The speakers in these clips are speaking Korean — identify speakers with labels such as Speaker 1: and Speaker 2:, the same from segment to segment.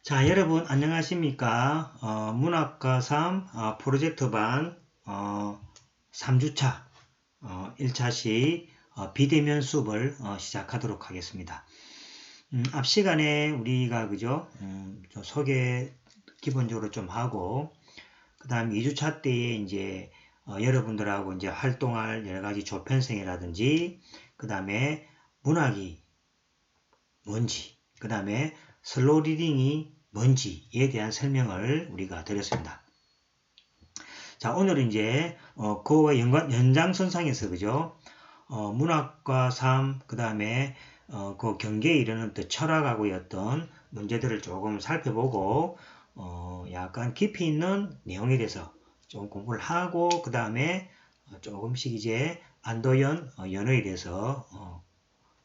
Speaker 1: 자, 여러분 안녕하십니까? 문학과 3 프로젝트 반 3주차 1차시 비대면 수업을 시작하도록 하겠습니다. 앞 시간에 우리가 그죠? 좀 소개 기본적으로 좀 하고 그 다음 2주차 때에 이제 여러분들하고 이제 활동할 여러 가지 조편성이라든지 그 다음에 문학이 뭔지 그 다음에 슬로우 리딩이 뭔지에 대한 설명을 우리가 드렸습니다. 자, 오늘은 이제 그와 연장선상에서 그죠? 문학과 삶, 그 다음에 그 경계에 이르는 또 철학하고의 어떤 문제들을 조금 살펴보고 약간 깊이 있는 내용에 대해서 좀 공부를 하고 그 다음에 조금씩 이제 안도연 연어에 대해서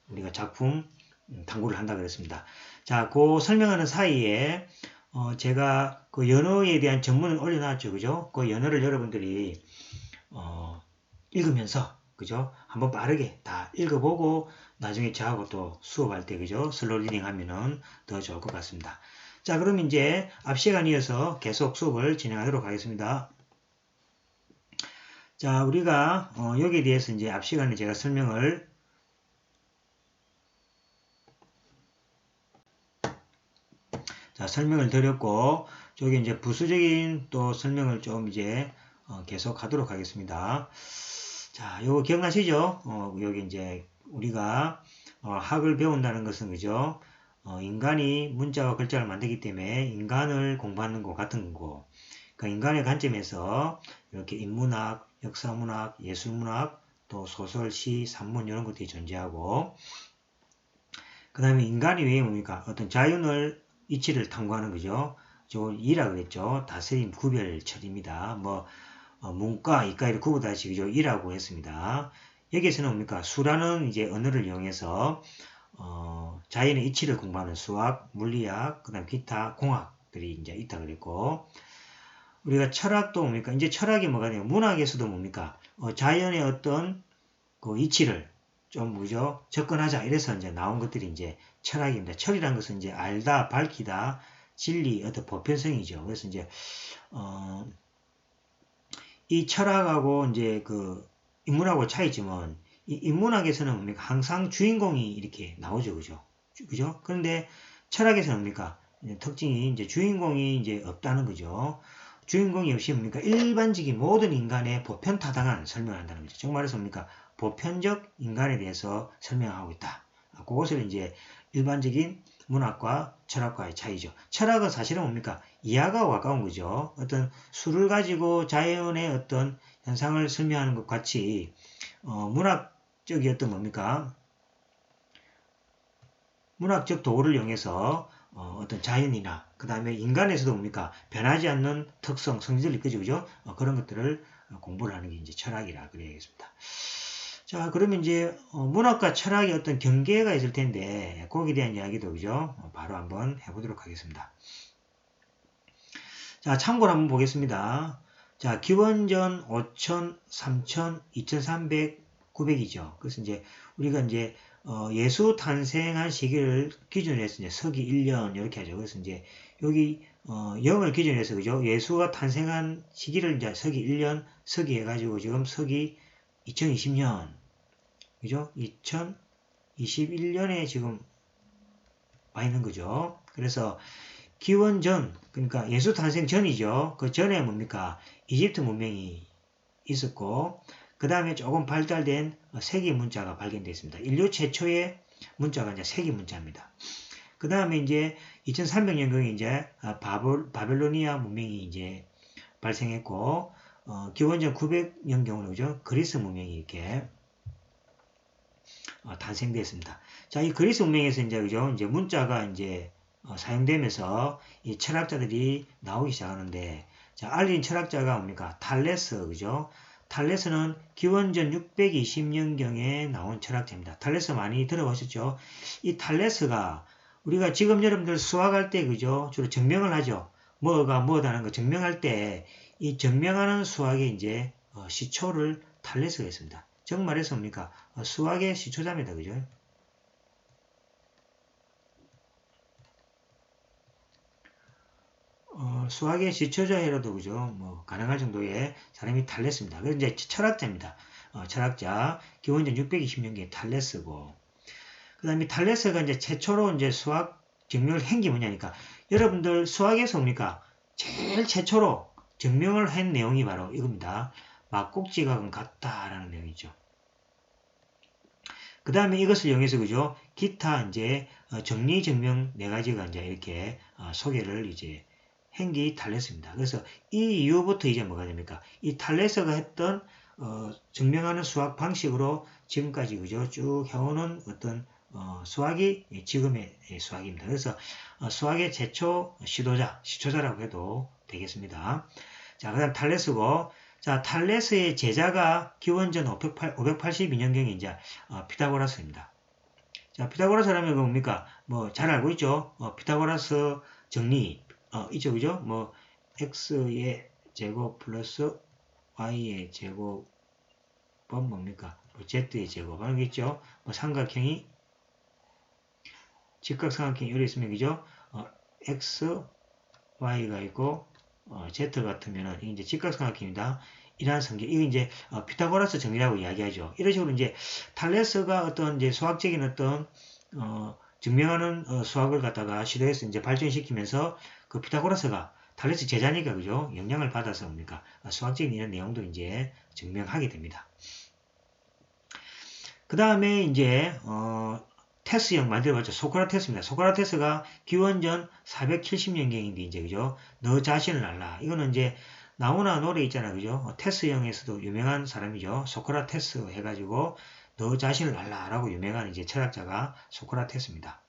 Speaker 1: 우리가 작품 탐구를 한다 그랬습니다. 자, 그 설명하는 사이에 제가 그 연어에 대한 전문을 올려놨죠, 그죠? 그 연어를 여러분들이 읽으면서 그죠? 한번 빠르게 다 읽어보고 나중에 저하고 또 수업할 때 그죠? 슬로우 리딩 하면은 더 좋을 것 같습니다. 자, 그럼 이제 앞 시간 이어서 계속 수업을 진행하도록 하겠습니다. 자, 우리가 여기에 대해서 이제 앞 시간에 제가 설명을 드렸고, 저기 이제 부수적인 또 설명을 좀 이제 계속 하도록 하겠습니다. 자, 요거 기억나시죠? 여기 이제 우리가 학을 배운다는 것은 그죠? 인간이 문자와 글자를 만들기 때문에 인간을 공부하는 것 같은 거고, 그 인간의 관점에서 이렇게 인문학, 역사문학, 예술문학, 또 소설, 시, 산문 이런 것들이 존재하고, 그 다음에 인간이 왜 뭡니까? 어떤 자연을 이치를 탐구하는 거죠. 저 이라 그랬죠. 다스림, 구별, 처리입니다. 뭐 문과, 이과를 구분하시 그죠? 이라고 했습니다. 여기에서는 뭡니까? 수라는 이제 언어를 이용해서 자연의 이치를 공부하는 수학, 물리학, 그다음 기타 공학들이 이제 있다 그랬고 우리가 철학도 뭡니까? 이제 철학이 뭐가 돼요? 문학에서도 뭡니까? 자연의 어떤 그 이치를 좀 뭐죠? 접근하자 이래서 이제 나온 것들이 이제 철학입니다. 철이란 것은 이제 알다, 밝히다, 진리, 어떤 보편성이죠. 그래서 이제 이 철학하고 이제 그 인문학하고 차이점은 이 인문학에서는 뭡니까? 항상 주인공이 이렇게 나오죠. 그죠? 그죠? 그런데 철학에서는 뭡니까? 특징이 이제 주인공이 이제 없다는 거죠. 주인공이 없이 뭡니까? 일반적인 모든 인간의 보편타당한 설명을 한다는 거죠. 즉 말해서 뭡니까? 보편적 인간에 대해서 설명하고 있다. 그것을 이제 일반적인 문학과 철학과의 차이죠. 철학은 사실은 뭡니까? 이하가 가까운 거죠. 어떤 수를 가지고 자연의 어떤 현상을 설명하는 것 같이 문학적이 어떤 뭡니까? 문학적 도구를 이용해서 어떤 자연이나 그 다음에 인간에서도 뭡니까? 변하지 않는 특성, 성질을 이끌죠. 그죠? 그런 것들을 공부를 하는 게 이제 철학이라 그래야겠습니다. 자, 그러면 이제 문학과 철학의 어떤 경계가 있을 텐데 거기에 대한 이야기도 그죠? 바로 한번 해보도록 하겠습니다. 자, 참고로 한번 보겠습니다. 자, 기원전 5000, 3000, 2300, 900이죠. 그래서 이제 우리가 이제 예수 탄생한 시기를 기준으로 해서 이제 서기 1년 이렇게 하죠. 그래서 이제 여기 0을 기준으로 해서 그죠? 예수가 탄생한 시기를 이제 서기 1년 서기 해가지고 지금 서기 2020년 그죠? 2021년에 지금 와 있는 거죠. 그래서 기원전, 그러니까 예수 탄생 전이죠. 그 전에 뭡니까? 이집트 문명이 있었고, 그 다음에 조금 발달된 세기 문자가 발견됐습니다. 인류 최초의 문자가 이제 세기 문자입니다. 그 다음에 이제 2300년경에 이제 바벨로니아 문명이 이제 발생했고, 기원전 900년경으로 그죠? 그리스 문명이 이렇게 탄생됐습니다. 자, 이 그리스 문명에서 이제 그죠? 이제 문자가 이제 사용되면서 이 철학자들이 나오기 시작하는데, 자, 알린 철학자가 뭡니까? 탈레스, 그죠? 탈레스는 기원전 620년경에 나온 철학자입니다. 탈레스 많이 들어보셨죠? 이 탈레스가 우리가 지금 여러분들 수학할 때, 그죠? 주로 증명을 하죠. 뭐가 뭐다는 거 증명할 때, 이 증명하는 수학에 이제 시초를 탈레스가 했습니다. 정말해서 뭡니까? 수학의 시초자입니다. 그죠? 수학의 시초자라도 그죠? 뭐 가능할 정도의 사람이 탈레스입니다. 그래서 이제 철학자입니다. 철학자 기원전 620년경에 탈레스고, 그다음에 탈레스가 이제 최초로 이제 수학 증명을 한 게 뭐냐니까, 여러분들 수학에서 뭡니까? 제일 최초로 증명을 한 내용이 바로 이겁니다. 막국지각은 같다라는 내용이죠. 그 다음에 이것을 이용해서 그죠? 기타 이제 정리 증명 네 가지가 이제 이렇게 소개를 이제 한게 탈레스입니다. 그래서 이 이후부터 이제 뭐가 됩니까? 이 탈레스가 했던 증명하는 수학 방식으로 지금까지 그죠? 쭉 해오는 어떤 수학이 지금의 수학입니다. 그래서 수학의 최초 시초자라고 해도 되겠습니다. 자, 그 다음 탈레스고, 자, 탈레스의 제자가 기원전 582년경에 이제 피타고라스입니다. 자, 피타고라스라면 뭡니까? 뭐 잘 알고 있죠? 피타고라스 정리 있죠, 그죠? 뭐 x의 제곱 플러스 y의 제곱은 뭡니까? 뭐 z의 제곱 알겠죠? 뭐 삼각형이 직각삼각형이 이렇게 있으면 그죠? x, y가 있고 z 같으면은 이게 이제 직각삼각형입니다. 이러한 성질, 이거 이제 피타고라스 정리라고 이야기하죠. 이런 식으로 이제 탈레스가 어떤 이제 수학적인 어떤 증명하는 수학을 갖다가 시도해서 이제 발전시키면서 그 피타고라스가 탈레스 제자니까 그죠? 영향을 받아서 뭡니까? 수학적인 이런 내용도 이제 증명하게 됩니다. 그 다음에 이제 테스형 만들어봤죠. 소크라테스입니다. 소크라테스가 기원전 470년경인데 이제 그죠? 너 자신을 알라. 이거는 이제 나오나 노래 있잖아요. 그죠? 테스형에서도 유명한 사람이죠. 소크라테스 해가지고 너 자신을 알라라고 유명한 이제 철학자가 소크라테스입니다.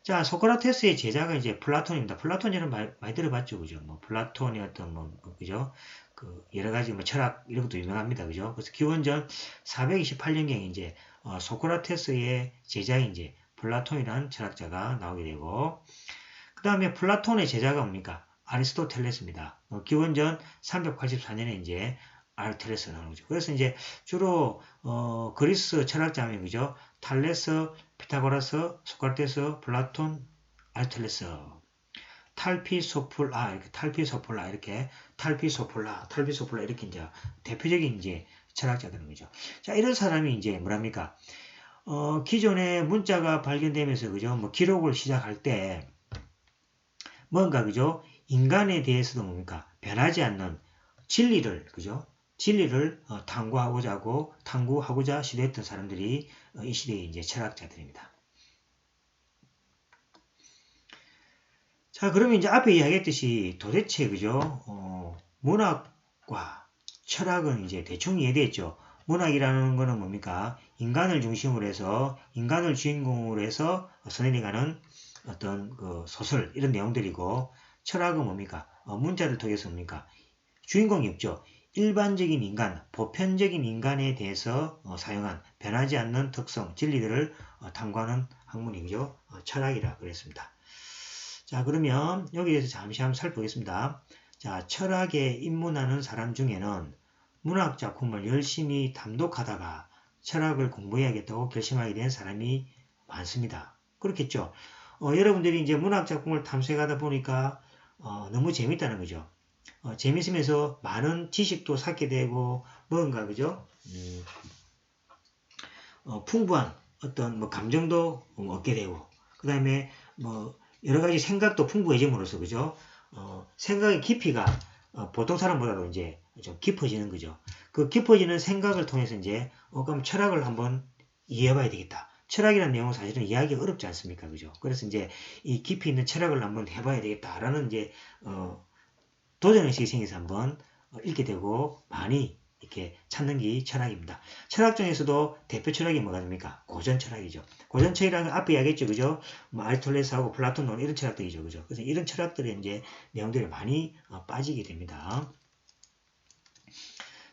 Speaker 1: 자, 소크라테스의 제자가 이제 플라톤입니다. 플라톤 이름 많이 들어봤죠. 그죠? 뭐 플라톤의 어떤 그죠? 그 여러 가지 뭐 철학 이런 것도 유명합니다. 그죠? 그래서 기원전 428년경에 이제 소크라테스의 제자인 이제 플라톤이라는 철학자가 나오게 되고, 그 다음에 플라톤의 제자가 뭡니까? 아리스토텔레스입니다. 기원전 384년에 이제 아리스토텔레스가 나오는 거죠. 그래서 이제 주로 그리스 철학자면 그죠? 탈레스, 피타고라스, 소크라테스, 플라톤, 아리스토텔레스, 탈피소폴라 이렇게 탈피소폴라 이렇게 탈피소폴라 이렇게 이제 대표적인 이제 철학자들인 거죠. 자, 이런 사람이 이제 뭐랍니까? 기존에 문자가 발견되면서 그죠? 뭐 기록을 시작할 때 뭔가 그죠? 인간에 대해서도 뭡니까? 변하지 않는 진리를 그죠? 진리를 탐구하고자 시도했던 사람들이 이 시대의 이제 철학자들입니다. 자, 그러면 이제 앞에 이야기했듯이 도대체 그죠? 문학과 철학은 이제 대충 이해되었죠. 문학이라는 거는 뭡니까? 인간을 중심으로 해서 인간을 주인공으로 해서 선행해가는 어떤 그 소설 이런 내용들이고, 철학은 뭡니까? 문자를 통해서 뭡니까? 주인공이 없죠. 일반적인 인간, 보편적인 인간에 대해서 사용한 변하지 않는 특성, 진리들을 탐구하는 학문이죠. 철학이라 그랬습니다. 자, 그러면 여기에서 잠시 한번 살펴보겠습니다. 자, 철학에 입문하는 사람 중에는 문학 작품을 열심히 담독하다가 철학을 공부해야겠다고 결심하게 된 사람이 많습니다. 그렇겠죠? 여러분들이 이제 문학 작품을 탐색하다 보니까 너무 재밌다는 거죠. 재밌으면서 많은 지식도 쌓게 되고 뭔가 그죠? 풍부한 어떤 뭐 감정도 얻게 되고, 그 다음에 뭐 여러 가지 생각도 풍부해짐으로써 그죠? 생각의 깊이가 보통 사람보다도 이제 좀 깊어지는 거죠. 그 깊어지는 생각을 통해서 이제 그럼 철학을 한번 이해해봐야 되겠다. 철학이라는 내용은 사실은 이해하기가 어렵지 않습니까? 그죠? 그래서 이제 이 깊이 있는 철학을 한번 해봐야 되겠다라는 이제 도전의식이 생겨서 한번 읽게 되고 많이 이렇게 찾는 게 철학입니다. 철학 중에서도 대표 철학이 뭐가 됩니까? 고전 철학이죠. 고전 철학이라는 건 앞에 이야기했죠. 그죠? 뭐 아리스토텔레스하고 플라톤 이런 철학들이죠. 그죠? 그래서 이런 철학들의 이제 내용들이 많이 빠지게 됩니다.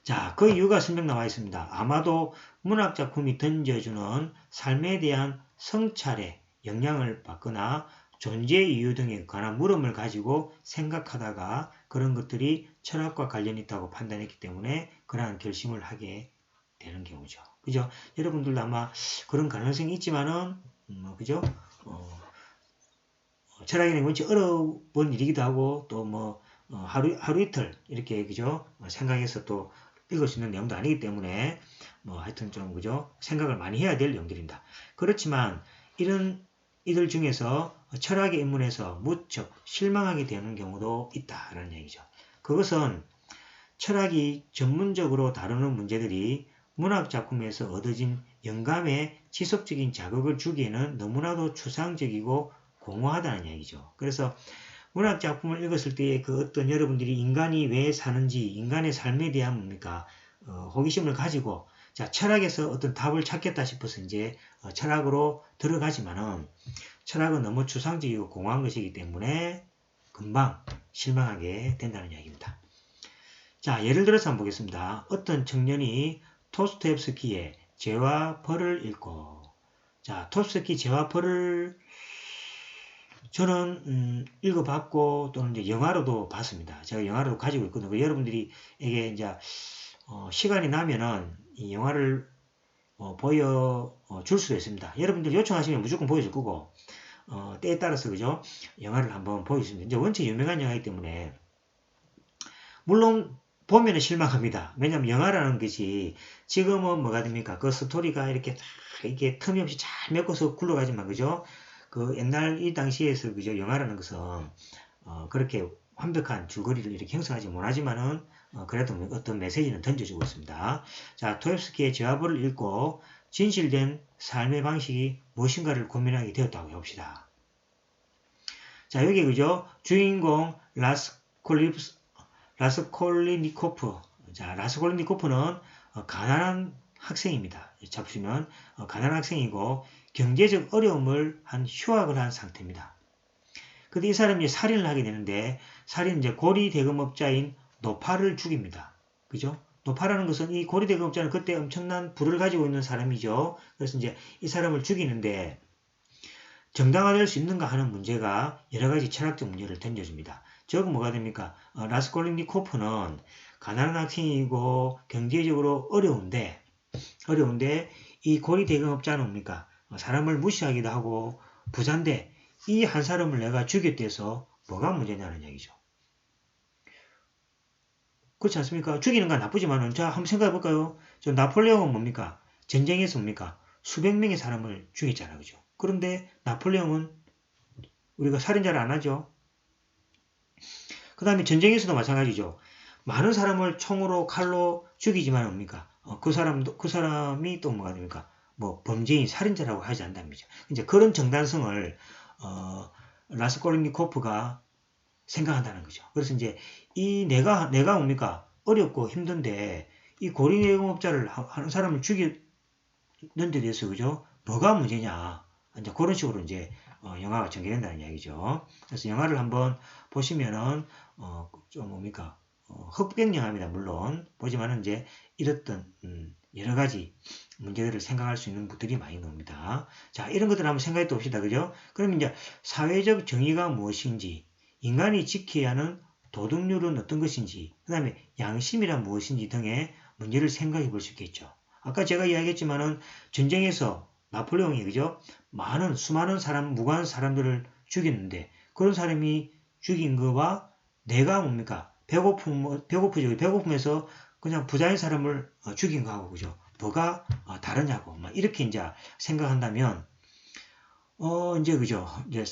Speaker 1: 자, 그 이유가 설명 나와 있습니다. 아마도 문학 작품이 던져주는 삶에 대한 성찰에 영향을 받거나 존재의 이유 등에 관한 물음을 가지고 생각하다가 그런 것들이 철학과 관련이 있다고 판단했기 때문에 그러한 결심을 하게 되는 경우죠. 그죠? 여러분들도 아마 그런 가능성이 있지만은, 그죠? 철학이라는 게 원체 어려운 일이기도 하고 또 뭐 하루 이틀 이렇게 그죠 생각해서 또 읽을 수 있는 내용도 아니기 때문에 뭐 하여튼 좀 그죠 생각을 많이 해야 될 내용들입니다. 그렇지만 이들 중에서 철학의 입문에서 무척 실망하게 되는 경우도 있다라는 얘기죠. 그것은 철학이 전문적으로 다루는 문제들이 문학 작품에서 얻어진 영감의 지속적인 자극을 주기에는 너무나도 추상적이고 공허하다는 얘기죠. 그래서 문학 작품을 읽었을 때의 그 어떤 여러분들이 인간이 왜 사는지, 인간의 삶에 대한 뭡니까? 호기심을 가지고, 자, 철학에서 어떤 답을 찾겠다 싶어서 이제 철학으로 들어가지만은, 철학은 너무 추상적이고 공허한 것이기 때문에 금방 실망하게 된다는 이야기입니다. 자, 예를 들어서 한번 보겠습니다. 어떤 청년이 토스토옙스키의 죄와 벌을 읽고, 자, 토스토옙스키 죄와 벌을 저는 읽어봤고 또는 이제 영화로도 봤습니다. 제가 영화로도 가지고 있거든요. 여러분들이 이게 이제 시간이 나면은 이 영화를 보여줄 수도 있습니다. 여러분들 요청하시면 무조건 보여줄 거고 때에 따라서 그죠 영화를 한번 보여주십니다. 이제 원체 유명한 영화이기 때문에 물론 보면은 실망합니다. 왜냐하면 영화라는 것이 지금은 뭐가 됩니까? 그 스토리가 이렇게 이게 틈이 없이 잘 메꿔서 굴러가지만 그죠? 그 옛날 이 당시에서 그죠 영화라는 것은 그렇게 완벽한 줄거리를 이렇게 형성하지 못하지만은 그래도 어떤 메시지는 던져주고 있습니다. 자, 토옙스키의 죄와벌을 읽고 진실된 삶의 방식이 무엇인가를 고민하게 되었다고 해봅시다. 자, 여기 그죠 주인공 라스콜리니코프. 자, 라스콜리니코프는 가난한 학생입니다. 잡수면 가난한 학생이고 경제적 어려움을 휴학을 한 상태입니다. 근데 이 사람이 살인을 하게 되는데 살인 이제 고리 대금업자인 노파를 죽입니다. 그죠? 노파라는 것은 이 고리 대금업자는 그때 엄청난 부를 가지고 있는 사람이죠. 그래서 이제 이 사람을 죽이는데 정당화될 수 있는가 하는 문제가 여러 가지 철학적 문제를 던져줍니다. 저거 뭐가 됩니까? 라스콜리니코프는 가난한 학생이고 경제적으로 어려운데 이 고리 대금업자는 뭡니까? 사람을 무시하기도 하고 부자인데 이 한 사람을 내가 죽였대서 뭐가 문제냐는 얘기죠. 그렇지 않습니까? 죽이는 건 나쁘지만은 자 한번 생각해 볼까요? 저 나폴레옹은 뭡니까? 전쟁에서 뭡니까? 수백 명의 사람을 죽였잖아, 그죠? 그런데 나폴레옹은 우리가 살인자를 안 하죠. 그 다음에 전쟁에서도 마찬가지죠. 많은 사람을 총으로 칼로 죽이지만 뭡니까? 그 사람이 또 뭐가 됩니까? 뭐 범죄인 살인자라고 하지 않답니다. 이제 그런 정당성을 라스콜리니코프가 생각한다는 거죠. 그래서 이제 이 내가 뭡니까? 어렵고 힘든데 이 고리대금업자를 하는 사람을 죽이는 데 대해서 그죠? 뭐가 문제냐? 이제 그런 식으로 이제 영화가 전개된다는 이야기죠. 그래서 영화를 한번 보시면은 좀 뭡니까? 흑백 영화입니다. 물론 보지만은 이제 이랬던 여러 가지 문제들을 생각할 수 있는 것들이 많이 나옵니다. 자, 이런 것들을 한번 생각해 봅시다. 그죠? 그럼 이제 사회적 정의가 무엇인지, 인간이 지켜야 하는 도덕률은 어떤 것인지, 그 다음에 양심이란 무엇인지 등의 문제를 생각해 볼 수 있겠죠. 아까 제가 이야기했지만은 전쟁에서 나폴레옹이 그죠? 수많은 무고한 사람들을 죽였는데 그런 사람이 죽인 거와 내가 뭡니까? 배고프죠. 배고픔에서 그냥 부자인 사람을 죽인 거하고 그죠? 뭐가 다르냐고 막 이렇게 이제 생각한다면 이제 그죠? 이제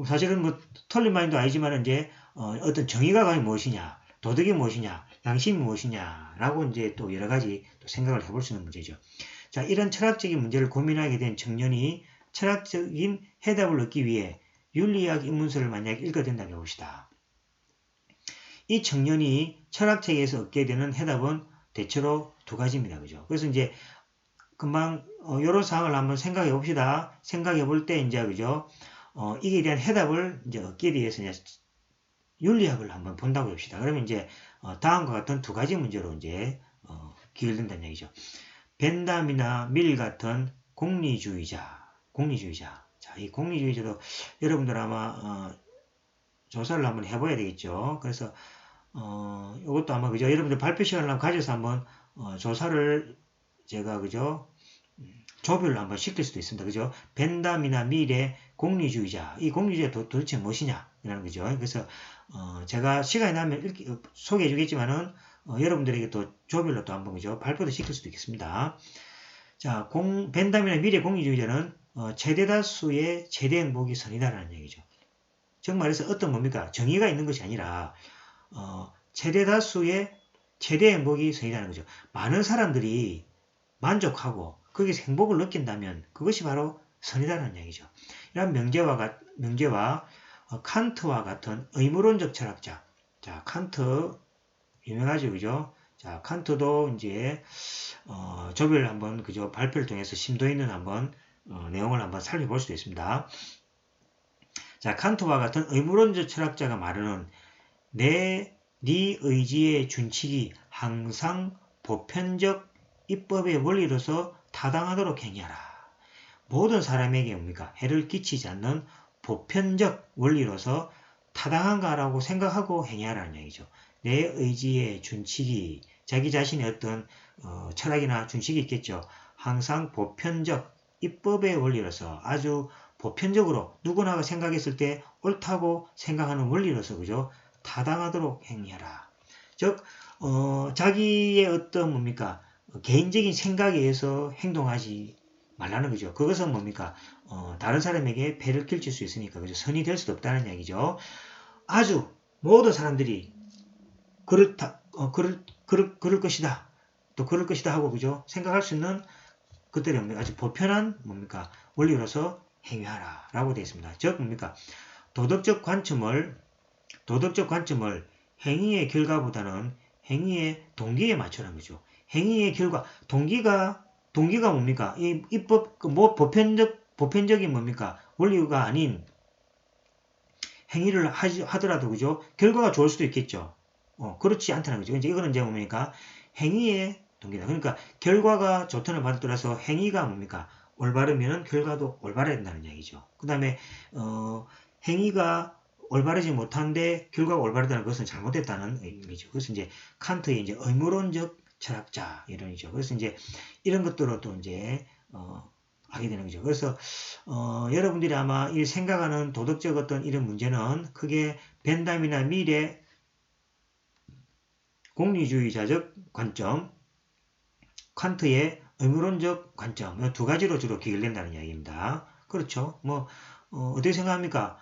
Speaker 1: 사실은 뭐 틀린 말도 아니지만 이제 어떤 정의가 과연 무엇이냐, 도덕이 무엇이냐, 양심이 무엇이냐라고 이제 또 여러 가지 또 생각을 해볼 수 있는 문제죠. 자, 이런 철학적인 문제를 고민하게 된 청년이 철학적인 해답을 얻기 위해 윤리학 입문서를 만약에 읽어야 된다고 해봅시다. 이 청년이 철학책에서 얻게 되는 해답은 대체로 두 가지입니다. 그죠? 그래서 이제 금방 이런 상황을 한번 생각해 봅시다. 생각해 볼 때 이제 그죠? 이게 대한 해답을 이제 얻기 위해서 이제 윤리학을 한번 본다고 합시다. 그러면 이제 다음과 같은 두 가지 문제로 이제 기울된다는 얘기죠. 벤담이나 밀 같은 공리주의자. 자, 이 공리주의자도 여러분들 아마 조사를 한번 해봐야 되겠죠. 그래서 이것도 아마 그죠. 여러분들 발표 시간을 한번 가져서 한번 조사를 제가 그죠. 조별로 한번 시킬 수도 있습니다. 그죠? 벤담이나 밀의 공리주의자. 이 공리주의가 도대체 무엇이냐? 이라는 거죠. 그래서, 제가 시간이 나면 소개해 주겠지만은, 여러분들에게 또 조별로 또 한번, 그죠? 발표도 시킬 수도 있겠습니다. 자, 벤담이나 미래 공리주의자는, 최대 다수의 최대 행복이 선이다라는 얘기죠. 즉 말해서 어떤 뭡니까? 정의가 있는 것이 아니라, 최대 다수의 최대 행복이 선이라는 거죠. 많은 사람들이 만족하고 거기서 행복을 느낀다면 그것이 바로 선이다라는 얘기죠. 이런 명제와 칸트와 같은 의무론적 철학자. 자, 칸트 유명하죠, 그죠? 자, 칸트도 이제 조별 한번 그죠 발표를 통해서 심도 있는 한번 내용을 한번 살펴볼 수도 있습니다. 자, 칸트와 같은 의무론적 철학자가 말하는 네 의지의 준칙이 항상 보편적 입법의 원리로서 타당하도록 행해하라. 모든 사람에게 뭡니까? 해를 끼치지 않는 보편적 원리로서 타당한가라고 생각하고 행해하라는 얘기죠. 내 의지의 준칙이 자기 자신의 어떤 철학이나 준칙이 있겠죠. 항상 보편적 입법의 원리로서 아주 보편적으로 누구나가 생각했을 때 옳다고 생각하는 원리로서 그죠? 타당하도록 행해하라. 즉 자기의 어떤 뭡니까? 개인적인 생각에 의해서 행동하지 말라는 거죠. 그것은 뭡니까? 다른 사람에게 배를 끼칠 수 있으니까 그죠? 선이 될 수도 없다는 얘기죠. 아주 모든 사람들이 그럴 것이다. 또 그럴 것이다 하고 그죠? 생각할 수 있는 것들이 아주 보편한 뭡니까? 원리로서 행위하라 라고 되어 있습니다. 즉 뭡니까? 도덕적 관점을 행위의 결과보다는 행위의 동기에 맞추라는 거죠. 행위의 결과, 동기가 뭡니까? 이 입법, 보편적인 뭡니까? 원리가 아닌 행위를 하더라도, 그죠? 결과가 좋을 수도 있겠죠. 그렇지 않다는 거죠. 이제 이거는 이제 뭡니까? 행위의 동기다. 그러니까 결과가 좋다는 바를 떠나서 행위가 뭡니까? 올바르면 결과도 올바라야 된다는 얘기죠. 그 다음에, 행위가 올바르지 못한데 결과가 올바르다는 것은 잘못됐다는 의미죠. 그래서 이제 칸트의 이제 의무론적 철학자 이론이죠. 그래서 이제 이런 것들로 또 이제 하게 되는 거죠. 그래서 여러분들이 아마 이 생각하는 도덕적 어떤 이런 문제는 크게 벤담이나 밀의 공리주의자적 관점, 칸트의 의무론적 관점 이 두 가지로 주로 기결된다는 이야기입니다. 그렇죠. 뭐 어떻게 생각합니까?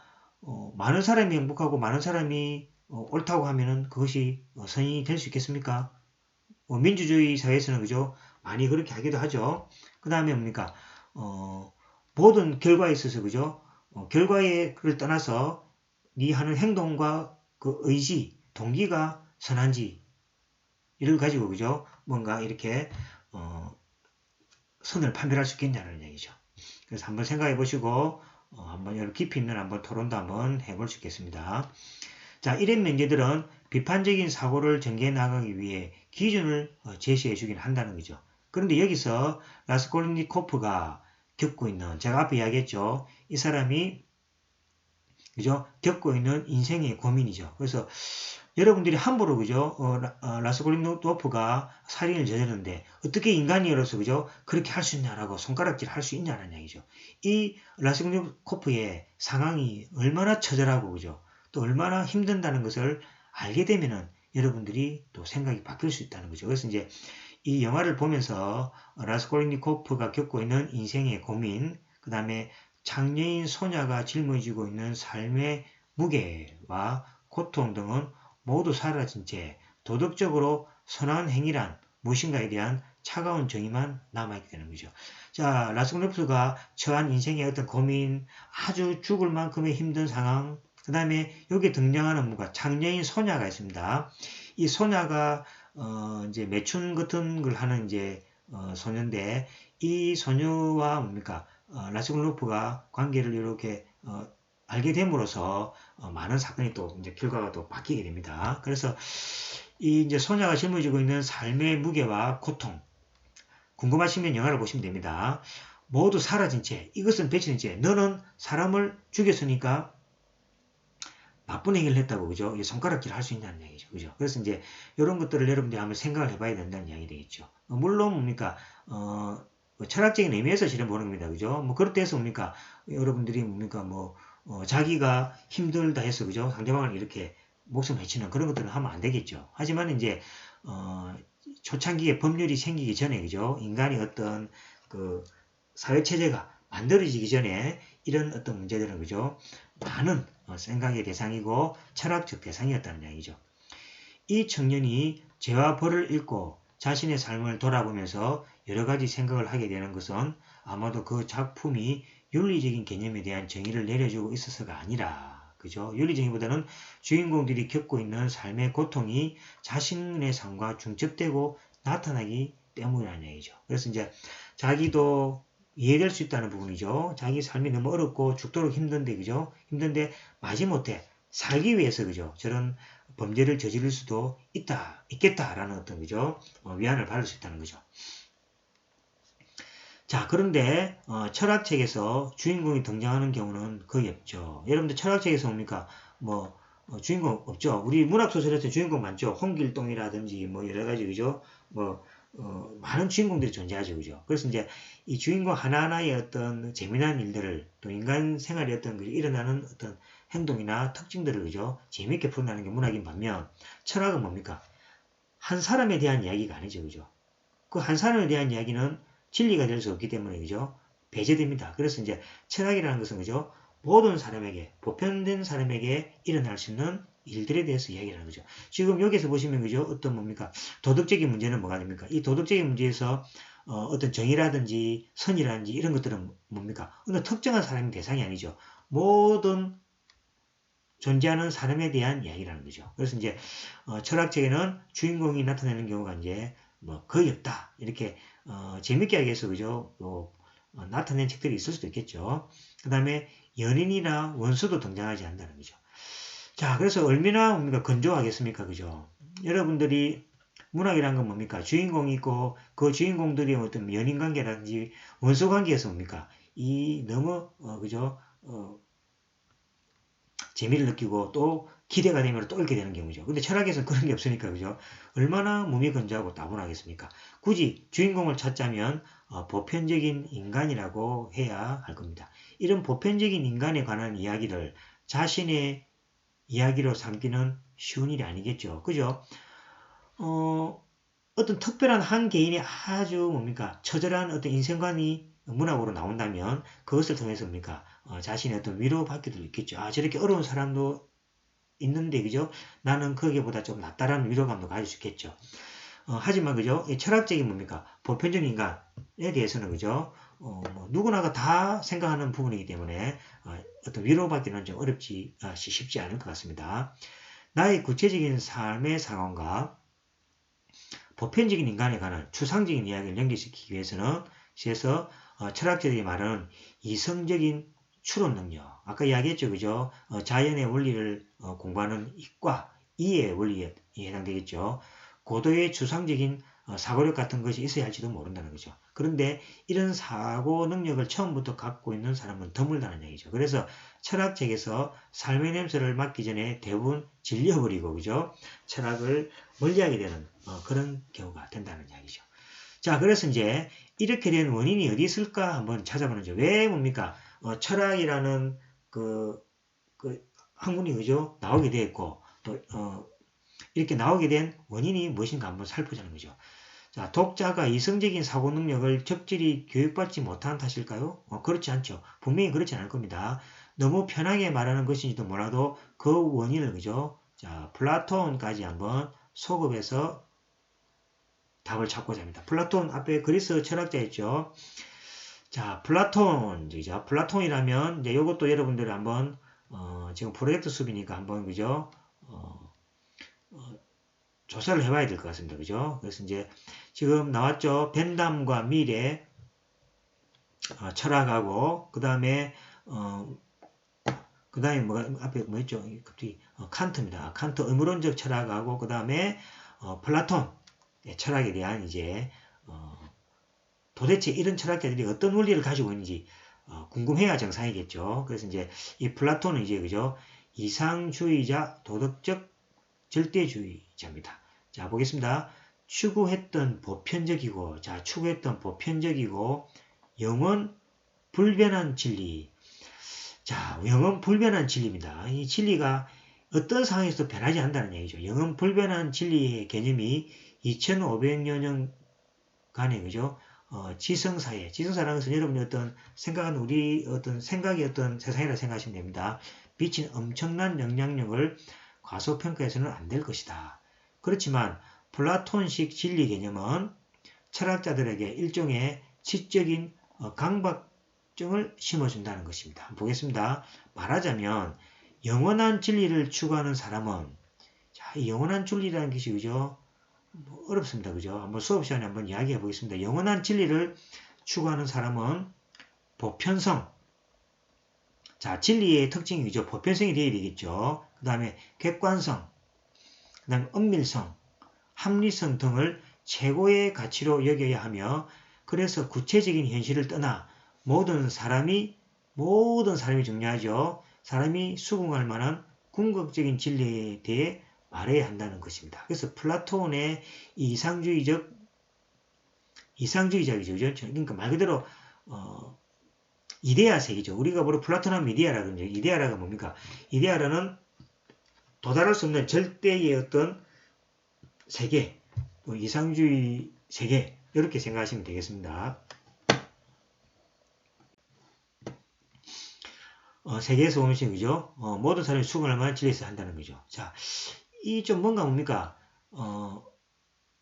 Speaker 1: 많은 사람이 행복하고 많은 사람이 옳다고 하면은 그것이 선이 될 수 있겠습니까? 민주주의 사회에서는 그죠? 많이 그렇게 하기도 하죠. 그 다음에 뭡니까? 모든 결과에 있어서 그죠? 결과를 떠나서 네 하는 행동과 그 의지, 동기가 선한지 이를 가지고 그죠? 뭔가 이렇게 선을 판별할 수 있겠냐는 얘기죠. 그래서 한번 생각해 보시고 한번 여러 깊이 있는 한번 토론도 한번 해볼 수 있겠습니다. 자, 이런 명제들은 비판적인 사고를 전개해 나가기 위해 기준을 제시해 주긴 한다는 거죠. 그런데 여기서 라스콜니코프가 겪고 있는, 제가 앞에 이야기했죠. 이 사람이 그죠? 겪고 있는 인생의 고민이죠. 그래서 여러분들이 함부로 그죠? 라스콜니코프가 살인을 저지르는데 어떻게 인간이로서 그죠? 그렇게 할 수 있냐라고 손가락질 할 수 있냐는 얘기죠. 이 라스콜니코프의 상황이 얼마나 처절하고 그죠? 또 얼마나 힘든다는 것을 알게 되면은 여러분들이 또 생각이 바뀔 수 있다는 거죠. 그래서 이제 이 영화를 보면서 라스콜니코프가 겪고 있는 인생의 고민, 그 다음에 장애인 소녀가 짊어지고 있는 삶의 무게와 고통 등은 모두 사라진 채 도덕적으로 선한 행위란 무엇인가에 대한 차가운 정의만 남아있게 되는 거죠. 자, 라스콜니코프가 처한 인생의 어떤 고민, 아주 죽을 만큼의 힘든 상황, 그 다음에 여기에 등장하는 뭔가 장애인 소녀가 있습니다. 이 소녀가 이제 매춘 같은 걸 하는 이제 소녀인데 이 소녀와 뭡니까 라스콜니코프가 관계를 이렇게 알게 됨으로써 많은 사건이 또 이제 결과가 또 바뀌게 됩니다. 그래서 이 이제 소녀가 짊어지고 있는 삶의 무게와 고통 궁금하시면 영화를 보시면 됩니다. 모두 사라진 채 이것은 배치된 채 너는 사람을 죽였으니까 나쁜 행위를 했다고 그죠? 손가락질 할 수 있다는 얘기죠. 그죠? 그래서 이제 이런 것들을 여러분들이 한번 생각을 해봐야 된다는 이야기 되겠죠. 물론 뭡니까 철학적인 의미에서 실험 보는 겁니다. 그죠? 뭐 그럴 때에서 뭡니까 여러분들이 뭡니까 자기가 힘들다 해서 그죠 상대방을 이렇게 목숨 해치는 그런 것들은 하면 안 되겠죠. 하지만 이제 초창기에 법률이 생기기 전에 그죠 인간이 어떤 그 사회 체제가 만들어지기 전에 이런 어떤 문제들은 그죠 많은 생각의 대상이고 철학적 대상이었다는 이야기죠. 이 청년이 죄와 벌을 읽고 자신의 삶을 돌아보면서 여러 가지 생각을 하게 되는 것은 아마도 그 작품이 윤리적인 개념에 대한 정의를 내려주고 있어서가 아니라 그죠? 윤리정의보다는 주인공들이 겪고 있는 삶의 고통이 자신의 삶과 중첩되고 나타나기 때문이라는 얘기죠. 그래서 이제 자기도 이해될 수 있다는 부분이죠. 자기 삶이 너무 어렵고 죽도록 힘든데 그죠? 힘든데 마지못해 살기 위해서 그죠? 저런 범죄를 저지를 수도 있겠다라는 어떤 그죠? 위안을 받을 수 있다는 거죠. 자, 그런데 철학책에서 주인공이 등장하는 경우는 거의 없죠. 여러분들 철학책에서 뭡니까? 주인공 없죠. 우리 문학소설에서 주인공 많죠. 홍길동이라든지 여러 가지 그죠? 많은 주인공들이 존재하죠. 그죠? 그래서 이제 이 주인공 하나하나의 어떤 재미난 일들을 또 인간 생활의 어떤 일어나는 어떤 행동이나 특징들을 그죠? 재미있게 풀어나는 게 문학인 반면 철학은 뭡니까? 한 사람에 대한 이야기가 아니죠. 그죠? 그 한 사람에 대한 이야기는 진리가 될 수 없기 때문에 그죠? 배제됩니다. 그래서 이제 철학이라는 것은 그죠? 모든 사람에게 보편된 사람에게 일어날 수 있는 일들에 대해서 이야기를 하는 거죠. 지금 여기서 보시면 그죠? 어떤 뭡니까? 도덕적인 문제는 뭐가 됩니까? 이 도덕적인 문제에서 어떤 정의라든지 선이라든지 이런 것들은 뭡니까? 어느 특정한 사람의 대상이 아니죠. 모든 존재하는 사람에 대한 이야기라는 거죠. 그래서 이제 철학책에는 주인공이 나타내는 경우가 이제 거의 없다. 이렇게 재밌게 하기 위해서 그죠? 나타낸 책들이 있을 수도 있겠죠. 그 다음에 연인이나 원수도 등장하지 않는다는 거죠. 자, 그래서 얼마나 뭡니까? 건조하겠습니까? 그죠? 여러분들이 문학이란 건 뭡니까? 주인공이 있고 그 주인공들이 어떤 연인 관계라든지 원수 관계에서 뭡니까? 이 너무 그죠? 재미를 느끼고 또 기대가 되면 또 읽게 되는 경우죠. 근데 철학에서는 그런 게 없으니까 그죠? 얼마나 몸이 건조하고 따분하겠습니까? 굳이 주인공을 찾자면 보편적인 인간이라고 해야 할 겁니다. 이런 보편적인 인간에 관한 이야기를 자신의 이야기로 삼기는 쉬운 일이 아니겠죠. 그죠? 어떤 특별한 한 개인의 아주 뭡니까? 처절한 어떤 인생관이 문학으로 나온다면 그것을 통해서 뭡니까? 자신의 어떤 위로받기도 있겠죠. 아, 저렇게 어려운 사람도 있는데, 그죠? 나는 거기보다 좀 낫다라는 위로감도 가질 수 있겠죠. 하지만, 그죠? 이 철학적인 뭡니까? 보편적인 인간에 대해서는, 그죠? 누구나가 다 생각하는 부분이기 때문에, 어떤 위로받기는 좀 쉽지 않을 것 같습니다. 나의 구체적인 삶의 상황과 보편적인 인간에 관한 추상적인 이야기를 연결시키기 위해서는 철학자들이 말하는 이성적인 추론 능력, 아까 이야기했죠, 그죠? 자연의 원리를 공부하는 이과, 이의 원리에 해당되겠죠. 고도의 추상적인 사고력 같은 것이 있어야 할지도 모른다는 거죠. 그런데 이런 사고 능력을 처음부터 갖고 있는 사람은 드물다는 얘기죠. 그래서 철학책에서 삶의 냄새를 맡기 전에 대부분 질려버리고, 그죠? 철학을 멀리하게 되는 그런 경우가 된다는 이야기죠. 자, 그래서 이제 이렇게 된 원인이 어디 있을까 한번 찾아보는 거죠. 왜 뭡니까? 철학이라는 그 학문이 그죠? 나오게 되었고 또 이렇게 나오게 된 원인이 무엇인가 한번 살펴보자는 거죠. 자, 독자가 이성적인 사고 능력을 적절히 교육받지 못한 탓일까요? 그렇지 않죠. 분명히 그렇지 않을 겁니다. 너무 편하게 말하는 것인지도 몰라도 그 원인을 그죠? 자, 플라톤까지 한번 소급해서 답을 찾고자 합니다. 플라톤 앞에 그리스 철학자였죠. 자, 플라톤이죠. 플라톤이라면 이제 이것도 여러분들 한번 지금 프로젝트 수업이니까 한번 그죠? 조사를 해봐야 될 것 같습니다. 그죠? 그래서 이제 지금 나왔죠. 벤담과 밀의 철학하고 그 다음에 뭐가 앞에 뭐였죠? 갑자기 칸트입니다. 칸트 의무론적 철학하고 그 다음에 플라톤 철학에 대한 이제 도대체 이런 철학자들이 어떤 원리를 가지고 있는지 궁금해야 정상이겠죠. 그래서 이제 이 플라톤은 이제 그죠? 이상주의자, 도덕적 절대주의자입니다. 자, 보겠습니다. 추구했던 보편적이고 영원 불변한 진리. 자, 영원 불변한 진리입니다. 이 진리가 어떤 상황에서도 변하지 않는다는 얘기죠. 영원 불변한 진리의 개념이 2500여 년간의 그죠? 지성사라는 것은 여러분이 어떤 생각은 우리 어떤 생각의 어떤 세상이라 생각하시면 됩니다. 미친 엄청난 영향력을 과소평가해서는 안 될 것이다. 그렇지만 플라톤식 진리 개념은 철학자들에게 일종의 지적인 강박증을 심어준다는 것입니다. 보겠습니다. 말하자면 영원한 진리를 추구하는 사람은 자, 이 영원한 진리라는 것이 그죠? 어렵습니다. 그죠? 한번 수업 시간에 한번 이야기해 보겠습니다. 영원한 진리를 추구하는 사람은 보편성. 자, 진리의 특징이 그죠? 보편성이 되어야 되겠죠. 그 다음에 객관성, 그 다음에 엄밀성, 합리성 등을 최고의 가치로 여겨야 하며 그래서 구체적인 현실을 떠나 모든 사람이 중요하죠. 사람이 수긍할 만한 궁극적인 진리에 대해 말해야 한다는 것입니다. 그래서 플라톤의 이상주의적이죠. 그러니까 말 그대로 이데아 세계죠. 우리가 바로 플라톤 하면 이데아라 그러죠. 이데아라가 뭡니까? 이데아라는 도달할 수 없는 절대의 어떤 세계, 이상주의 세계 이렇게 생각하시면 되겠습니다. 세계에서 오는 것이죠. 모든 사람이 수긍할 만한 진리에서 한다는 거죠. 자, 이 좀 뭔가 뭡니까?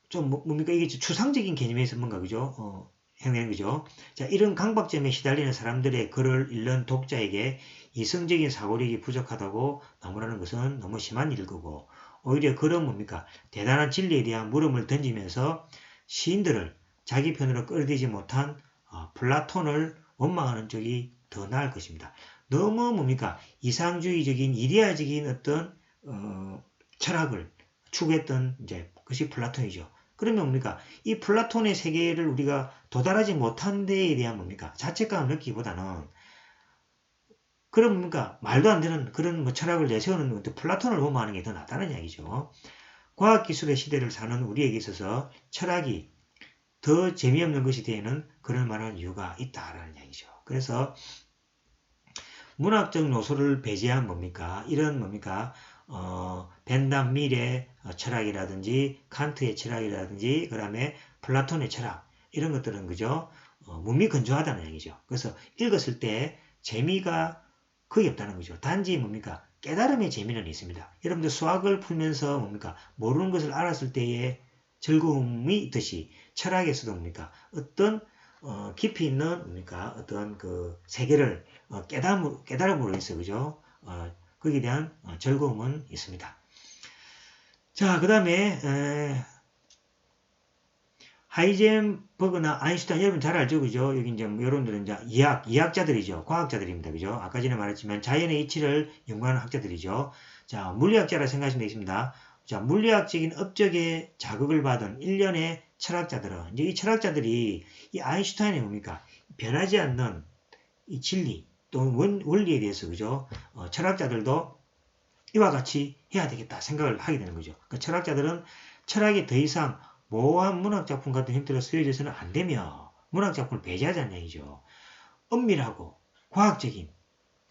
Speaker 1: 좀 뭡니까? 이게 추상적인 개념에서 뭔가 그죠? 행하는 거죠. 자, 이런 강박점에 시달리는 사람들의 글을 읽는 독자에게 이성적인 사고력이 부족하다고 나무라는 것은 너무 심한 일일 거고, 오히려 그런 뭡니까? 대단한 진리에 대한 물음을 던지면서 시인들을 자기 편으로 끌어들이지 못한 플라톤을 원망하는 쪽이 더 나을 것입니다. 너무 뭡니까? 이상주의적인 이데아적인 어떤 철학을 추구했던 이제 그것이 플라톤이죠. 그러면 뭡니까? 이 플라톤의 세계를 우리가 도달하지 못한 데에 대한 뭡니까? 자책감을 느끼기보다는 그런 뭡니까? 말도 안 되는 그런 뭐 철학을 내세우는 플라톤을 원망하는 게 더 낫다는 이야기죠. 과학기술의 시대를 사는 우리에게 있어서 철학이 더 재미없는 것이 되는 그럴 만한 이유가 있다라는 이야기죠. 그래서 문학적 요소를 배제한 뭡니까? 이런 뭡니까? 벤담 밀의 철학이라든지 칸트의 철학이라든지 그 다음에 플라톤의 철학 이런 것들은 그죠? 무미건조하다는 얘기죠. 그래서 읽었을 때 재미가 거의 없다는 거죠. 단지 뭡니까? 깨달음의 재미는 있습니다. 여러분들 수학을 풀면서 뭡니까? 모르는 것을 알았을 때의 즐거움이 있듯이 철학에서도 뭡니까? 어떤 깊이 있는 뭡니까? 어떤 그 세계를 깨달음으로 해서 그죠? 거기에 대한 즐거움은 있습니다. 자, 그 다음에 하이젠버그나 아인슈타인 여러분 잘 알죠, 그죠? 여기 이제 여러분들은 이제 이학자들이죠, 과학자들입니다, 그죠? 아까 전에 말했지만 자연의 이치를 연구하는 학자들이죠. 자, 물리학자라 생각하시면 되겠습니다. 자, 물리학적인 업적에 자극을 받은 일련의 철학자들은 이제 이 철학자들이 이 아인슈타인의 뭡니까? 변하지 않는 이 진리 또 원리에 대해서 그죠? 철학자들도 이와 같이 해야 되겠다 생각을 하게 되는 거죠. 그러니까 철학자들은 철학이 더 이상 모호한 문학작품 같은 형태로 쓰여져서는 안 되며 문학작품을 배제하자는 얘기죠. 엄밀하고 과학적인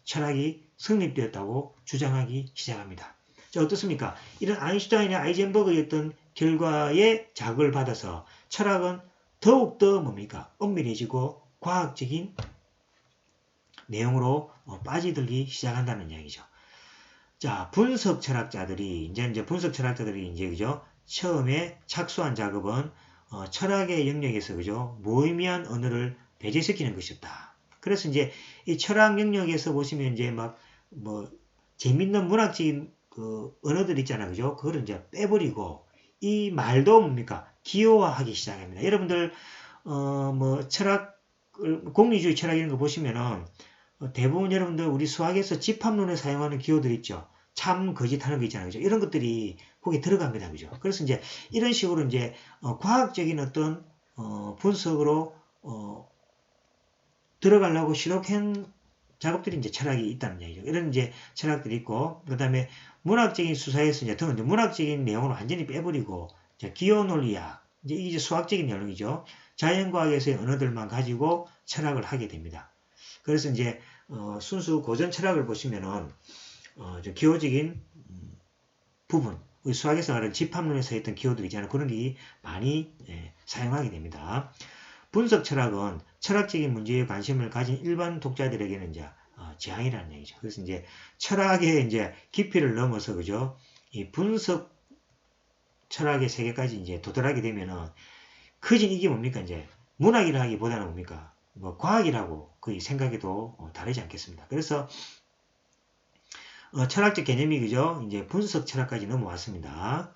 Speaker 1: 철학이 성립되었다고 주장하기 시작합니다. 자, 어떻습니까? 이런 아인슈타인의 아이젠버그의 어떤 결과에 자극을 받아서 철학은 더욱더 뭡니까? 엄밀해지고 과학적인 내용으로 빠지들기 시작한다는 이야기죠. 자, 분석 철학자들이 이제 그죠? 처음에 착수한 작업은 철학의 영역에서 그죠? 무의미한 언어를 배제시키는 것이었다. 그래서 이제 이 철학 영역에서 보시면 이제 막 뭐 재밌는 문학적인 그 언어들 있잖아요, 그죠? 그거를 이제 빼버리고 이 말도 뭡니까? 기호화하기 시작합니다. 여러분들 뭐 철학 공리주의 철학 이런 거 보시면은 대부분 여러분들 우리 수학에서 집합론에 사용하는 기호들 있죠. 참, 거짓 하는 거 있잖아요. 그죠? 이런 것들이 거기에 들어갑니다. 그죠? 그래서 이제 이런 식으로 이제 과학적인 어떤 분석으로 들어가려고 시도한 작업들이 이제 철학이 있다는 얘기죠. 이런 이제 철학들이 있고, 그 다음에 문학적인 수사에서 이제 더 문학적인 내용을 완전히 빼버리고, 기호 논리학, 이제 수학적인 내용이죠. 자연과학에서의 언어들만 가지고 철학을 하게 됩니다. 그래서 이제 순수 고전 철학을 보시면은 기호적인 부분, 우리 수학에서 말하는 집합론에서 했던 기호들 있잖아요. 그런 게 많이 사용하게 됩니다. 분석 철학은 철학적인 문제에 관심을 가진 일반 독자들에게는 이제 지향이라는 얘기죠. 그래서 이제 철학의 이제 깊이를 넘어서 그죠? 이 분석 철학의 세계까지 이제 도달하게 되면은 커진 이게 뭡니까? 이제 문학이라 하기보다는 뭡니까? 뭐 과학이라고 거의 생각해도 다르지 않겠습니다. 그래서 철학적 개념이 그죠? 이제 분석 철학까지 넘어왔습니다.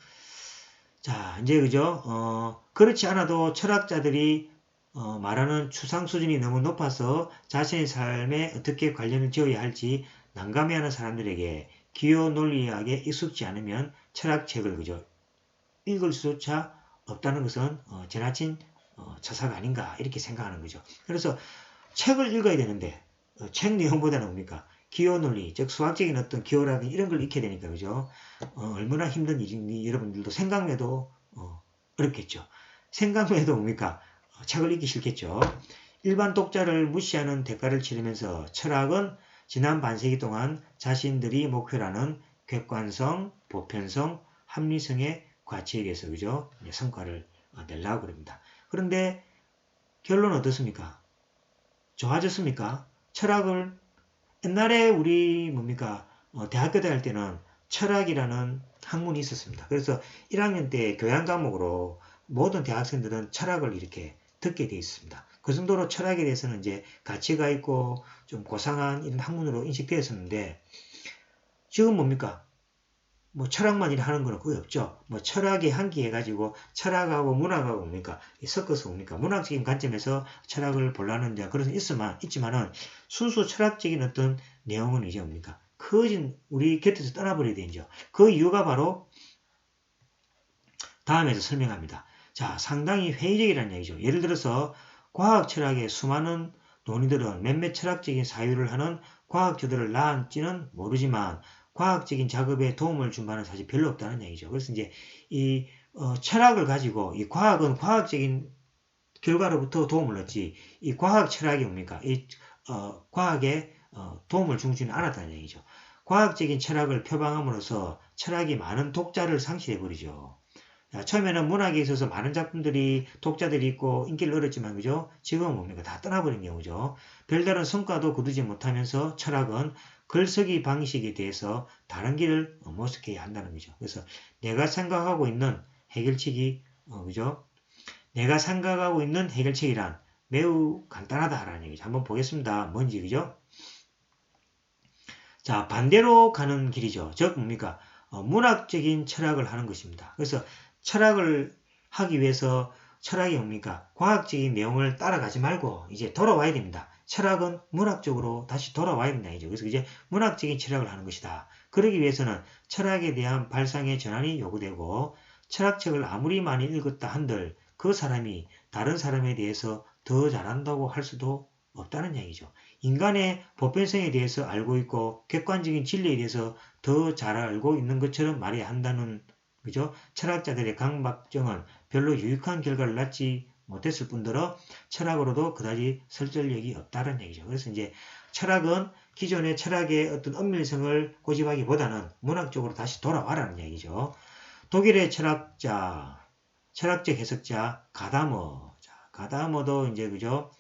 Speaker 1: 자, 이제 그죠? 그렇지 않아도 철학자들이 말하는 추상 수준이 너무 높아서 자신의 삶에 어떻게 관련을 지어야 할지 난감해하는 사람들에게 기호 논리학에 익숙지 않으면 철학책을 그죠? 읽을 수조차 없다는 것은 지나친 처사가 아닌가 이렇게 생각하는 거죠. 그래서 책을 읽어야 되는데 책 내용보다는 뭡니까? 기호 논리, 즉 수학적인 어떤 기호라든지 이런 걸 익혀야 되니까 그죠? 얼마나 힘든 일인지 여러분들도 생각해도 어렵겠죠. 생각해도 뭡니까? 책을 읽기 싫겠죠. 일반 독자를 무시하는 대가를 치르면서 철학은 지난 반세기 동안 자신들이 목표라는 객관성, 보편성, 합리성의 가치에 대해서 그죠? 성과를 내려고 그럽니다. 그런데 결론은 어떻습니까? 좋아졌습니까? 철학을 옛날에 우리 뭡니까? 대학교 다닐 때는 철학이라는 학문이 있었습니다. 그래서 1학년 때 교양 과목으로 모든 대학생들은 철학을 이렇게 듣게 되어 있습니다. 그 정도로 철학에 대해서는 이제 가치가 있고 좀 고상한 이런 학문으로 인식되었었는데 지금 뭡니까? 뭐 철학만 하는 건 거의 없죠. 뭐 철학의 한기 해가지고 철학하고 문학하고 뭡니까? 섞어서 뭡니까? 문학적인 관점에서 철학을 보려는 데 그런 있지만은 순수 철학적인 어떤 내용은 이제 뭡니까? 커진 우리 곁에서 떠나버려야 되죠. 그 이유가 바로 다음에서 설명합니다. 자, 상당히 회의적이라는 얘기죠. 예를 들어서 과학 철학의 수많은 논의들은 몇몇 철학적인 사유를 하는 과학자들을 낳을지는 모르지만 과학적인 작업에 도움을 준 바는 사실 별로 없다는 얘기죠. 그래서 이제 이 철학을 가지고 이 과학은 과학적인 결과로부터 도움을 얻지 이 과학 철학이 뭡니까? 이 과학에 도움을 주지는 않았다는 얘기죠. 과학적인 철학을 표방함으로써 철학이 많은 독자를 상실해버리죠. 처음에는 문학에 있어서 많은 작품들이 독자들이 있고 인기를 얻었지만 그죠? 지금은 뭡니까? 다 떠나버린 경우죠. 별다른 성과도 거두지 못하면서 철학은 글쓰기 방식에 대해서 다른 길을 모색해야 한다는 거죠. 그래서 내가 생각하고 있는 해결책이 그죠? 내가 생각하고 있는 해결책이란 매우 간단하다라는 얘기죠. 한번 보겠습니다. 뭔지 그죠? 자, 반대로 가는 길이죠. 즉 뭡니까? 문학적인 철학을 하는 것입니다. 그래서 철학을 하기 위해서 철학이 뭡니까? 과학적인 내용을 따라가지 말고 이제 돌아와야 됩니다. 철학은 문학적으로 다시 돌아와야 된다. 그래서 이제 문학적인 철학을 하는 것이다. 그러기 위해서는 철학에 대한 발상의 전환이 요구되고 철학책을 아무리 많이 읽었다 한들 그 사람이 다른 사람에 대해서 더 잘한다고 할 수도 없다는 얘기죠. 인간의 보편성에 대해서 알고 있고 객관적인 진리에 대해서 더 잘 알고 있는 것처럼 말해야 한다는 그죠? 철학자들의 강박정은 별로 유익한 결과를 낳지 못했을 뿐더러 철학으로도 그다지 설득력이 없다는 얘기죠. 그래서 이제 철학은 기존의 철학의 어떤 엄밀성을 고집하기보다는 문학적으로 다시 돌아와라는 얘기죠. 독일의 철학적 해석자 가다머. 자, 가다머도 이제 그죠?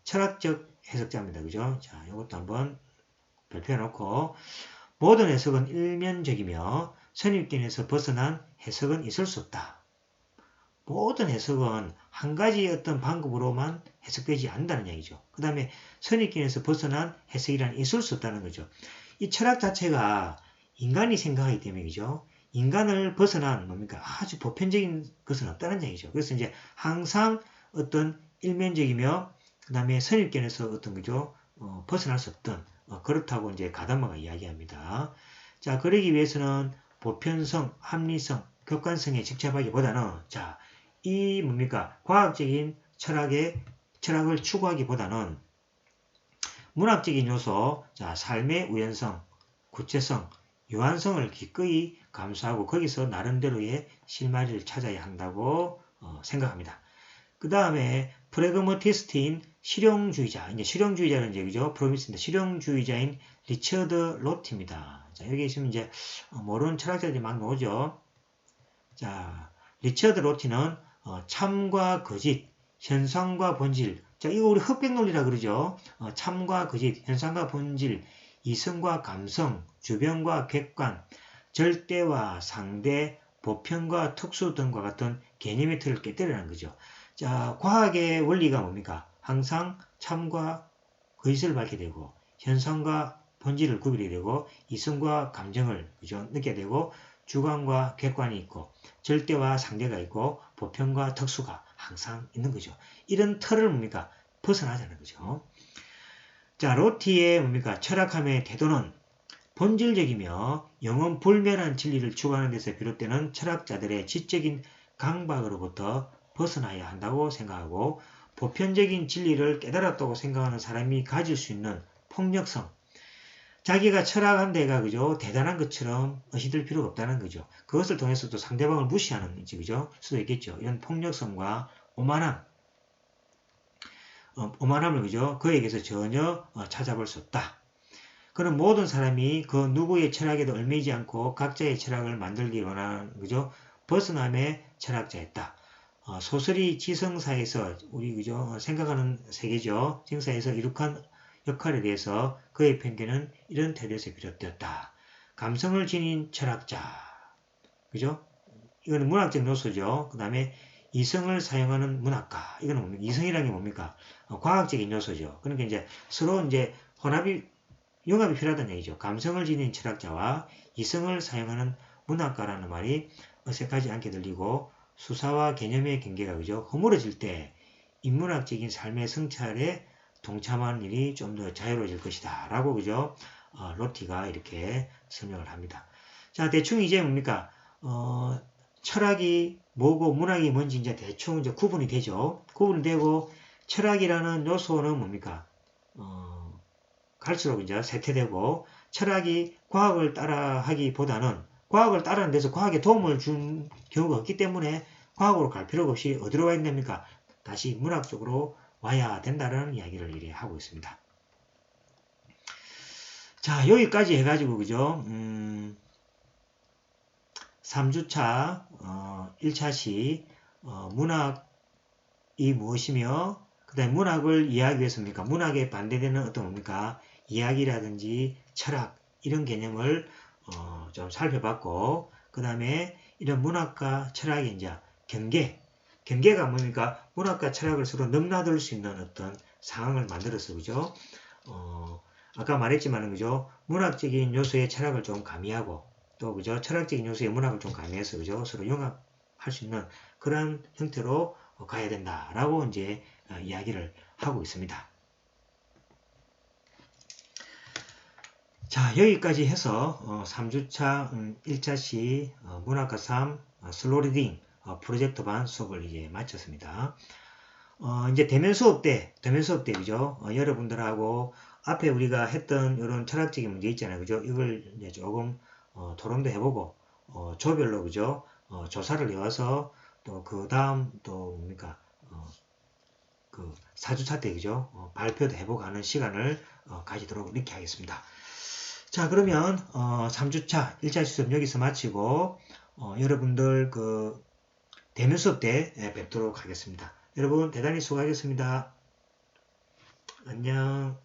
Speaker 1: 철학적 해석자입니다. 그죠? 자, 이것도 한번 발표해 놓고 모든 해석은 일면적이며 선입견에서 벗어난 해석은 있을 수 없다. 모든 해석은 한 가지 어떤 방법으로만 해석되지 않는다는 얘기죠. 그 다음에 선입견에서 벗어난 해석이란 있을 수 없다는 거죠. 이 철학 자체가 인간이 생각하기 때문이죠. 인간을 벗어난 뭡니까? 아주 보편적인 것은 없다는 얘기죠. 그래서 이제 항상 어떤 일면적이며 그 다음에 선입견에서 어떤 거죠? 벗어날 수 없던 그렇다고 이제 가다마가 이야기합니다. 자, 그러기 위해서는 보편성, 합리성, 객관성에 직접하기보다는 자, 이 뭡니까? 과학적인 철학을 추구하기보다는 문학적인 요소, 자, 삶의 우연성, 구체성, 유한성을 기꺼이 감수하고 거기서 나름대로의 실마리를 찾아야 한다고 생각합니다. 그 다음에 프래그머티스트인 실용주의자, 이제 실용주의자는 이제 그죠? 프로미스인데 실용주의자인 리처드 로티입니다. 자, 여기 있으면 이제 모르는 철학자들이 막 나오죠. 자, 리처드 로티는 참과 거짓, 현상과 본질. 자, 이거 우리 흑백 논리라 그러죠. 참과 거짓, 현상과 본질, 이성과 감성, 주변과 객관, 절대와 상대, 보편과 특수 등과 같은 개념의 틀을 깨뜨리라는 거죠. 자, 과학의 원리가 뭡니까? 항상 참과 거짓을 밝게 되고, 현상과 본질을 구별해야 되고, 이성과 감정을 그죠? 느껴야 되고, 주관과 객관이 있고, 절대와 상대가 있고, 보편과 특수가 항상 있는 거죠. 이런 틀을 뭡니까? 벗어나자는 거죠. 자, 로티의 뭡니까? 철학함의 태도는 본질적이며 영원 불멸한 진리를 추구하는 데서 비롯되는 철학자들의 지적인 강박으로부터 벗어나야 한다고 생각하고, 보편적인 진리를 깨달았다고 생각하는 사람이 가질 수 있는 폭력성, 자기가 철학한 데가 그죠? 대단한 것처럼 의식될 필요가 없다는 거죠. 그것을 통해서도 상대방을 무시하는 그죠? 수도 있겠죠. 이런 폭력성과 오만함, 오만함을 그죠? 그에게서 전혀 찾아볼 수 없다. 그런 모든 사람이 그 누구의 철학에도 얽매이지 않고 각자의 철학을 만들기 원하는 그죠? 벗어남의 철학자였다. 소설이 지성사에서 우리 그죠? 생각하는 세계죠. 지성사에서 이룩한 역할에 대해서 그의 편견은 이런 태도에서 비롯되었다. 감성을 지닌 철학자, 그죠? 이거는 문학적 요소죠. 그 다음에 이성을 사용하는 문학가, 이거는 뭡니까? 이성이라는 게 뭡니까? 과학적인 요소죠. 그러니까 이제 서로 이제 융합이 필요하다는 얘기죠. 감성을 지닌 철학자와 이성을 사용하는 문학가라는 말이 어색하지 않게 들리고 수사와 개념의 경계가 그죠? 허물어질 때 인문학적인 삶의 성찰에 동참하는 일이 좀 더 자유로워질 것이다. 라고 그죠? 로티가 이렇게 설명을 합니다. 자, 대충 이제 뭡니까? 철학이 뭐고 문학이 뭔지 이제 대충 이제 구분이 되죠. 구분이 되고 철학이라는 요소는 뭡니까? 갈수록 이제 쇠퇴되고 철학이 과학을 따라하기보다는 과학을 따르는 데서 과학에 도움을 준 경우가 없기 때문에 과학으로 갈 필요가 없이 어디로 와야 됩니까? 다시 문학 쪽으로 와야 된다는 이야기를 이래 하고 있습니다. 자, 여기까지 해가지고 그죠? 3주차 1차시 문학이 무엇이며 그 다음에 문학을 이해하기 위해서입니까? 문학에 반대되는 어떤 뭡니까? 이야기라든지 철학 이런 개념을 좀 살펴봤고 그 다음에 이런 문학과 철학의 이제 경계가 뭡니까? 문학과 철학을 서로 넘나들 수 있는 어떤 상황을 만들어서 그죠? 아까 말했지만은 그죠? 문학적인 요소의 철학을 좀 가미하고 또 그죠? 철학적인 요소의 문학을 좀 가미해서 그죠? 서로 융합할 수 있는 그런 형태로 가야 된다라고 이제 이야기를 하고 있습니다. 자, 여기까지 해서 3주차 1차시 문학과 3 슬로우 리딩 프로젝트 반 수업을 이제 마쳤습니다. 이제 대면 수업 때 그죠? 여러분들하고 앞에 우리가 했던 이런 철학적인 문제 있잖아요. 그죠? 이걸 이제 조금 토론도 해보고 조별로 그죠? 조사를 해와서 또 그 다음 또 뭡니까? 그 4주차 때 그죠? 발표도 해보고 하는 시간을 가지도록 이렇게 하겠습니다. 자, 그러면 3주차 1차 수업 여기서 마치고 여러분들 그 대면 수업 때 뵙도록 하겠습니다. 여러분 대단히 수고하셨습니다. 안녕.